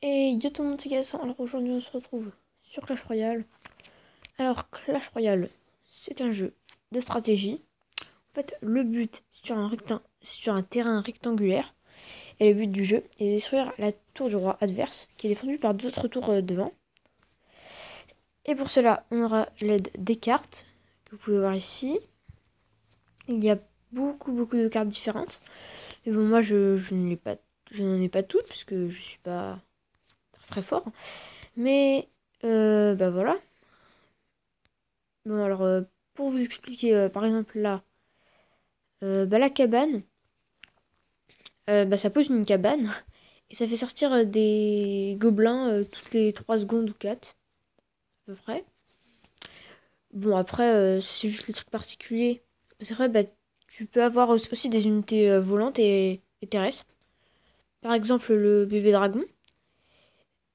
Et yo tout le monde, c'est Gassan. Alors aujourd'hui on se retrouve sur Clash Royale. Alors Clash Royale, c'est un jeu de stratégie. En fait, le but sur un terrain rectangulaire. Et le but du jeu est de détruire la tour du roi adverse, qui est défendue par d'autres tours devant. Et pour cela, on aura l'aide des cartes, que vous pouvez voir ici. Il y a beaucoup de cartes différentes. Mais bon, moi je n'en ai pas toutes, parce que je suis pas très fort. Mais bah voilà. Bon alors pour vous expliquer, par exemple là, bah, la cabane, bah, ça pose une cabane et ça fait sortir des gobelins toutes les 3 secondes ou 4 à peu près. Bon après c'est juste le truc particulier. C'est vrai, bah tu peux avoir aussi des unités volantes et terrestres. Par exemple le bébé dragon,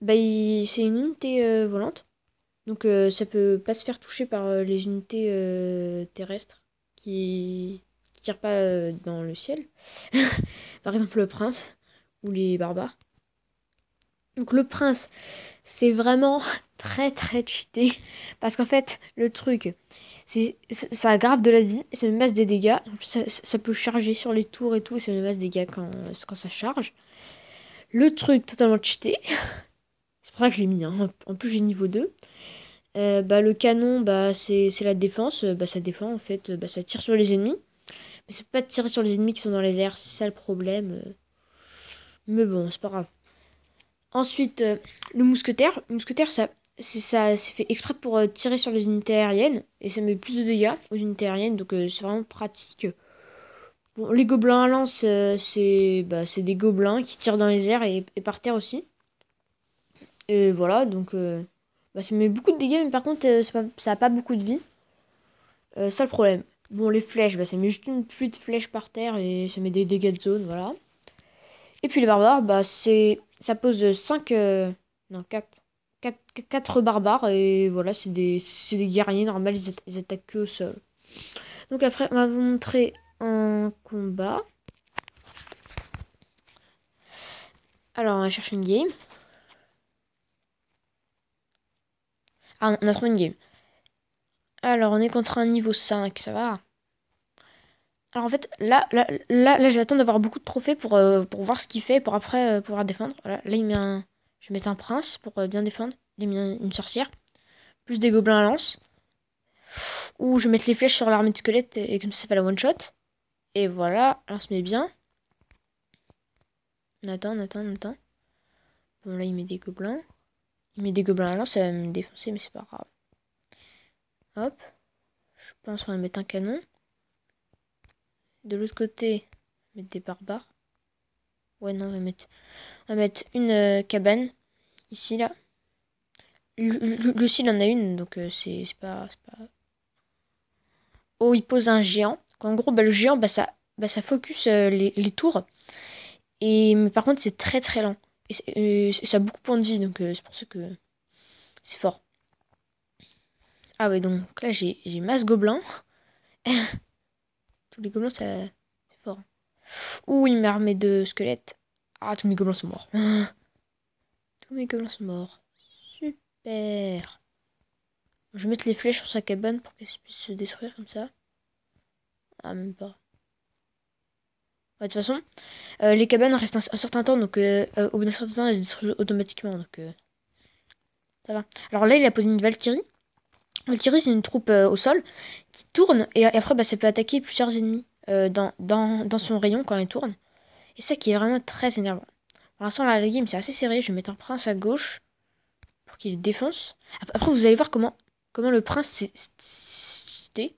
bah c'est une unité volante. Donc ça peut pas se faire toucher par les unités terrestres qui tirent pas dans le ciel. Par exemple le prince ou les barbares. Donc le prince, c'est vraiment très cheaté. Parce qu'en fait, le truc, ça aggrave de la vie et ça me masse des dégâts. Ça peut charger sur les tours et tout et ça me masse des dégâts quand ça charge. Le truc totalement cheaté, c'est pour ça que je l'ai mis, hein. En plus j'ai niveau 2. Bah, le canon, bah, c'est la défense. Bah, ça défend en fait, bah, ça tire sur les ennemis. Mais c'est pas de tirer sur les ennemis qui sont dans les airs, c'est ça le problème. Mais bon, c'est pas grave. Ensuite, le mousquetaire. Le mousquetaire, c'est fait exprès pour tirer sur les unités aériennes. Et ça met plus de dégâts aux unités aériennes. Donc c'est vraiment pratique. Bon, les gobelins à lance, c'est des gobelins qui tirent dans les airs et par terre aussi. Et voilà, donc bah, ça met beaucoup de dégâts. Mais par contre, ça a pas beaucoup de vie. Ça le problème. Bon, les flèches, bah, ça met juste une pluie de flèches par terre et ça met des dégâts de zone, voilà. Et puis les barbares, bah, ça pose 5 non, 4 barbares et voilà, c'est des guerriers normaux, ils attaquent que au sol. Donc après, on va vous montrer un combat. Alors, on va chercher une game. Ah, on a trouvé une game. Alors, on est contre un niveau 5, ça va. Alors en fait, là, je vais attendre d'avoir beaucoup de trophées pour voir ce qu'il fait, pour après pouvoir défendre. Voilà, là, je vais mettre un prince pour bien défendre. Il met une sorcière. Plus des gobelins à lance. Ou je vais mettre les flèches sur l'armée de squelettes et comme ça fait la one shot. Et voilà, là on se met bien. On attend. Bon là il met des gobelins. Il met des gobelins à lance, ça va me défoncer mais c'est pas grave. Hop. Je pense qu'on va mettre un canon. De l'autre côté, on va mettre des barbares. Ouais non, on va mettre une cabane. Ici là. Le il en a une, donc c'est pas... Oh, il pose un géant. En gros, bah, le géant, ça focus les tours. Mais par contre, c'est très lent. Et ça a beaucoup de points de vie, donc c'est pour ça que c'est fort. Ah ouais, donc là, j'ai masse gobelin. Tous les gobelins, c'est fort. Ouh, il m'a armé de squelettes. Ah, tous mes gobelins sont morts. Tous mes gobelins sont morts. Super. Je vais mettre les flèches sur sa cabane pour qu'elle puisse se détruire comme ça. Ah, même pas. Ouais, de toute façon, les cabanes restent un certain temps, donc au bout d'un certain temps, elles se détruisent automatiquement, donc ça va. Alors là, il a posé une Valkyrie. Valkyrie, c'est une troupe au sol qui tourne, et après, bah, ça peut attaquer plusieurs ennemis dans son rayon quand elle tourne. Et ça qui est vraiment très énervant. Pour l'instant, là, la game, c'est assez serré. Je vais mettre un prince à gauche pour qu'il défonce. Après, vous allez voir comment le prince c'est...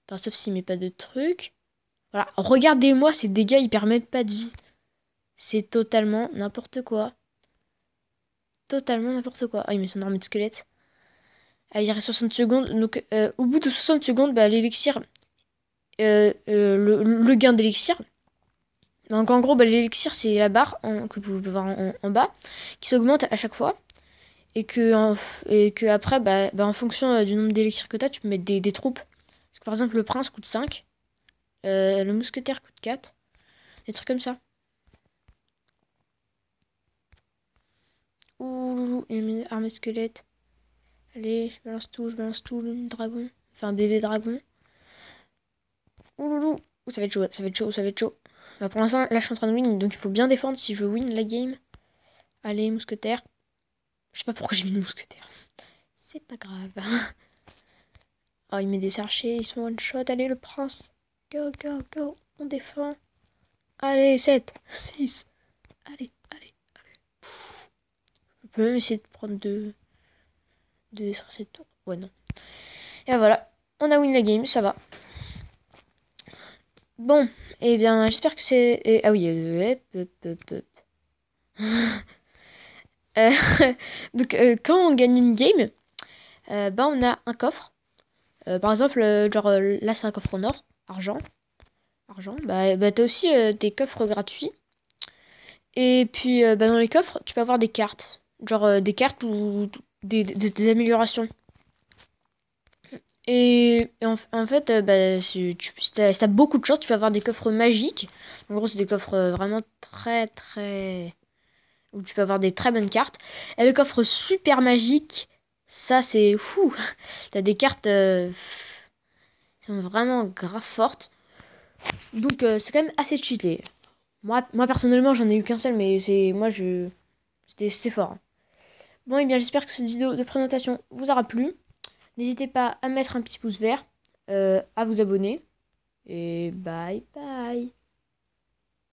Enfin, sauf s'il met pas de trucs. Voilà, regardez-moi ces dégâts, ils permettent pas de vie. C'est totalement n'importe quoi. Totalement n'importe quoi. Ah, il met son armée de squelette. Ah, il reste 60 secondes. Donc, au bout de 60 secondes, bah, l'élixir, le gain d'élixir. Donc, en gros, bah, l'élixir, c'est la barre que vous pouvez voir en bas, qui s'augmente à chaque fois. Et que après, en fonction du nombre d'élixirs que tu as, tu peux mettre des troupes. Parce que par exemple, le prince coûte 5. Le mousquetaire coûte 4. Des trucs comme ça. tout. Et mes armées squelettes. Allez, je balance tout, le dragon. Enfin, un bébé dragon. Ouloulou. Ça va être chaud, ça va être chaud, ça va être chaud. Bah, pour l'instant, là, je suis en train de win, donc il faut bien défendre si je veux win la game. Allez, mousquetaire. Je sais pas pourquoi j'ai mis le mousquetaire. C'est pas grave. Oh, il met des archers, ils sont one shot. Allez, le prince. Go, go, go. On défend. Allez, 7, 6. Allez, allez, allez. Je peux même essayer de prendre deux sur cette tour. Ouais, non. Et voilà. On a win la game, ça va. Bon, eh bien, j'espère que c'est... Ah oui, donc, quand on gagne une game, bah, on a un coffre. Par exemple, genre, là, c'est un coffre en or, argent. Bah t'as aussi des coffres gratuits. Et puis, bah, dans les coffres, tu peux avoir des cartes. Genre, des cartes ou des améliorations. Et en fait, bah, si t'as beaucoup de chance, tu peux avoir des coffres magiques. En gros, c'est des coffres vraiment très très... où tu peux avoir des très bonnes cartes. Et le coffre super magique, ça c'est fou. T'as des cartes qui sont vraiment grave fortes. Donc c'est quand même assez cheaté. Moi personnellement, j'en ai eu qu'un seul, mais c'était fort. Hein. Bon, et bien j'espère que cette vidéo de présentation vous aura plu. N'hésitez pas à mettre un petit pouce vert, à vous abonner. Et bye bye.